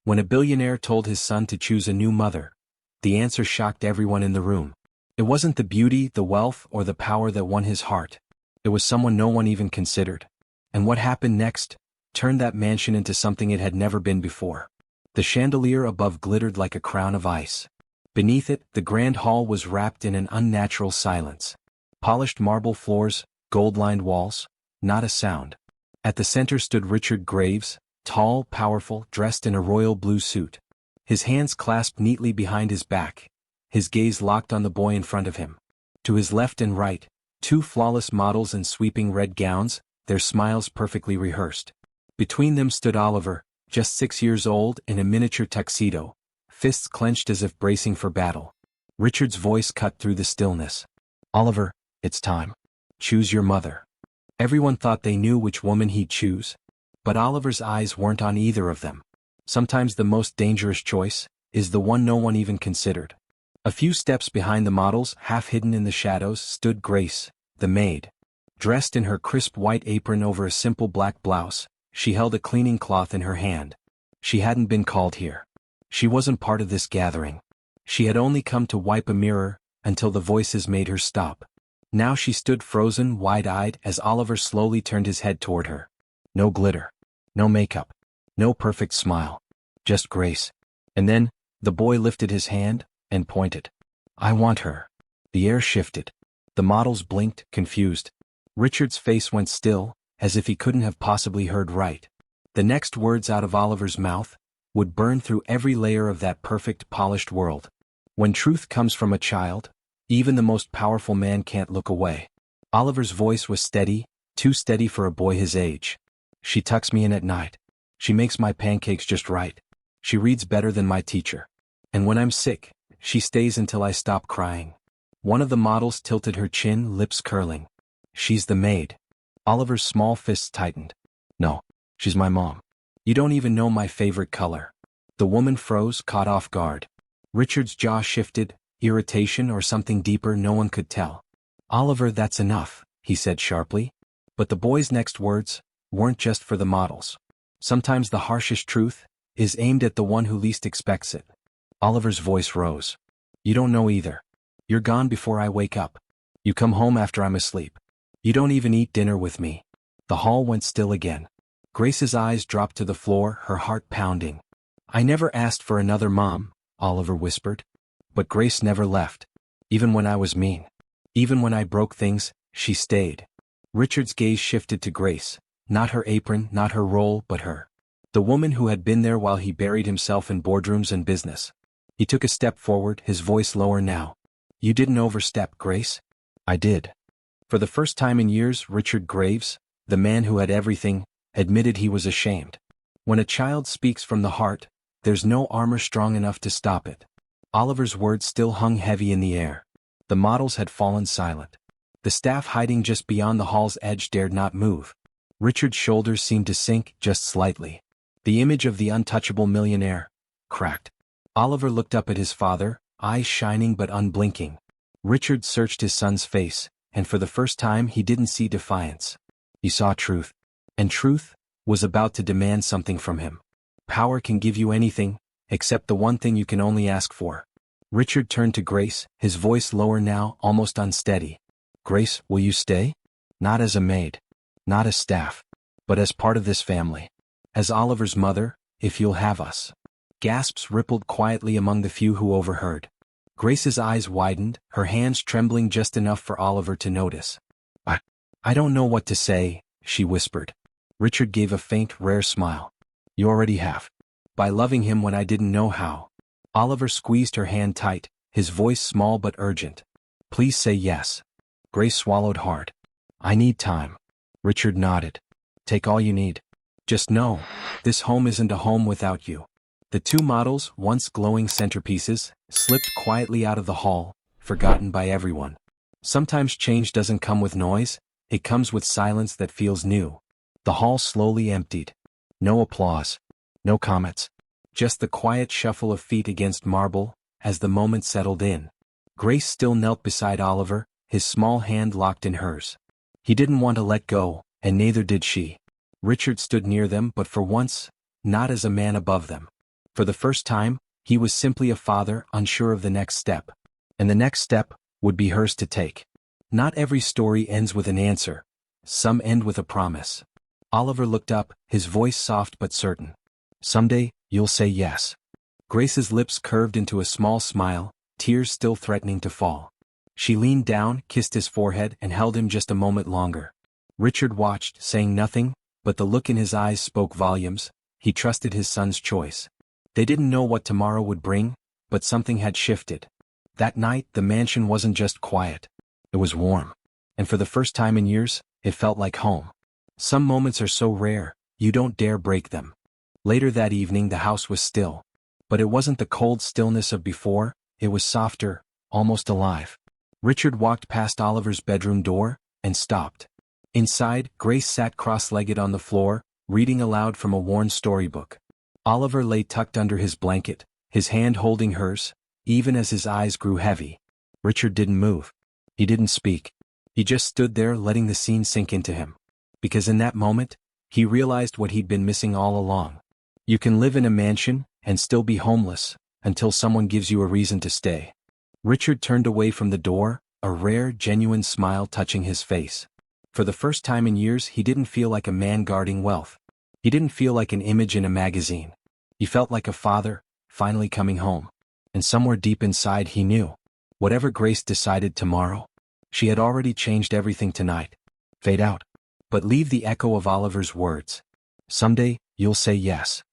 When a billionaire told his son to choose a new mother, the answer shocked everyone in the room. It wasn't the beauty, the wealth, or the power that won his heart. It was someone no one even considered. And what happened next turned that mansion into something it had never been before. The chandelier above glittered like a crown of ice. Beneath it, the grand hall was wrapped in an unnatural silence. Polished marble floors, gold-lined walls, not a sound. At the center stood Richard Graves, tall, powerful, dressed in a royal blue suit. His hands clasped neatly behind his back, his gaze locked on the boy in front of him. To his left and right, two flawless models in sweeping red gowns, their smiles perfectly rehearsed. Between them stood Oliver, just 6 years old, in a miniature tuxedo, fists clenched as if bracing for battle. Richard's voice cut through the stillness. "Oliver, it's time. Choose your mother." Everyone thought they knew which woman he'd choose, but Oliver's eyes weren't on either of them. Sometimes the most dangerous choice is the one no one even considered. A few steps behind the models, half hidden in the shadows, stood Grace, the maid. Dressed in her crisp white apron over a simple black blouse, she held a cleaning cloth in her hand. She hadn't been called here. She wasn't part of this gathering. She had only come to wipe a mirror, until the voices made her stop. Now she stood frozen, wide-eyed, as Oliver slowly turned his head toward her. No glitter. No makeup. No perfect smile. Just Grace. And then, the boy lifted his hand and pointed. "I want her." The air shifted. The models blinked, confused. Richard's face went still, as if he couldn't have possibly heard right. The next words out of Oliver's mouth would burn through every layer of that perfect, polished world. When truth comes from a child, even the most powerful man can't look away. Oliver's voice was steady, too steady for a boy his age. "She tucks me in at night. She makes my pancakes just right. She reads better than my teacher. And when I'm sick, she stays until I stop crying." One of the models tilted her chin, lips curling. "She's the maid." Oliver's small fists tightened. "No, she's my mom. You don't even know my favorite color." The woman froze, caught off guard. Richard's jaw shifted, irritation or something deeper no one could tell. "Oliver, that's enough," he said sharply. But the boy's next words weren't just for the models. Sometimes the harshest truth is aimed at the one who least expects it. Oliver's voice rose. "You don't know either. You're gone before I wake up. You come home after I'm asleep. You don't even eat dinner with me." The hall went still again. Grace's eyes dropped to the floor, her heart pounding. "I never asked for another mom," Oliver whispered. But Grace never left. Even when I was mean. Even when I broke things, she stayed. Richard's gaze shifted to Grace. Not her apron, not her role, but her. The woman who had been there while he buried himself in boardrooms and business. He took a step forward, his voice lower now. "You didn't overstep, Grace." "I did." For the first time in years, Richard Graves, the man who had everything, admitted he was ashamed. When a child speaks from the heart, there's no armor strong enough to stop it. Oliver's words still hung heavy in the air. The models had fallen silent. The staff hiding just beyond the hall's edge dared not move. Richard's shoulders seemed to sink just slightly. The image of the untouchable millionaire cracked. Oliver looked up at his father, eyes shining but unblinking. Richard searched his son's face, and for the first time he didn't see defiance. He saw truth. And truth was about to demand something from him. Power can give you anything, except the one thing you can only ask for. Richard turned to Grace, his voice lower now, almost unsteady. "Grace, will you stay? Not as a maid. Not as staff. But as part of this family. As Oliver's mother, if you'll have us." Gasps rippled quietly among the few who overheard. Grace's eyes widened, her hands trembling just enough for Oliver to notice. I don't know what to say," she whispered. Richard gave a faint, rare smile. "You already have. By loving him when I didn't know how." Oliver squeezed her hand tight, his voice small but urgent. "Please say yes." Grace swallowed hard. "I need time." Richard nodded. "Take all you need. Just know, this home isn't a home without you." The two models, once glowing centerpieces, slipped quietly out of the hall, forgotten by everyone. Sometimes change doesn't come with noise, it comes with silence that feels new. The hall slowly emptied. No applause. No comments. Just the quiet shuffle of feet against marble, as the moment settled in. Grace still knelt beside Oliver, his small hand locked in hers. He didn't want to let go, and neither did she. Richard stood near them, but for once, not as a man above them. For the first time, he was simply a father unsure of the next step. And the next step would be hers to take. Not every story ends with an answer. Some end with a promise. Oliver looked up, his voice soft but certain. Someday, you'll say yes. Grace's lips curved into a small smile, tears still threatening to fall. She leaned down, kissed his forehead, and held him just a moment longer. Richard watched, saying nothing, but the look in his eyes spoke volumes. He trusted his son's choice. They didn't know what tomorrow would bring, but something had shifted. That night, the mansion wasn't just quiet. It was warm. And for the first time in years, it felt like home. Some moments are so rare, you don't dare break them. Later that evening the house was still. But it wasn't the cold stillness of before, it was softer, almost alive. Richard walked past Oliver's bedroom door, and stopped. Inside, Grace sat cross-legged on the floor, reading aloud from a worn storybook. Oliver lay tucked under his blanket, his hand holding hers, even as his eyes grew heavy. Richard didn't move. He didn't speak. He just stood there letting the scene sink into him. Because in that moment, he realized what he'd been missing all along. You can live in a mansion and still be homeless, until someone gives you a reason to stay. Richard turned away from the door, a rare, genuine smile touching his face. For the first time in years he didn't feel like a man guarding wealth. He didn't feel like an image in a magazine. He felt like a father, finally coming home. And somewhere deep inside he knew. Whatever Grace decided tomorrow, she had already changed everything tonight. Fade out. But leave the echo of Oliver's words. Someday, you'll say yes.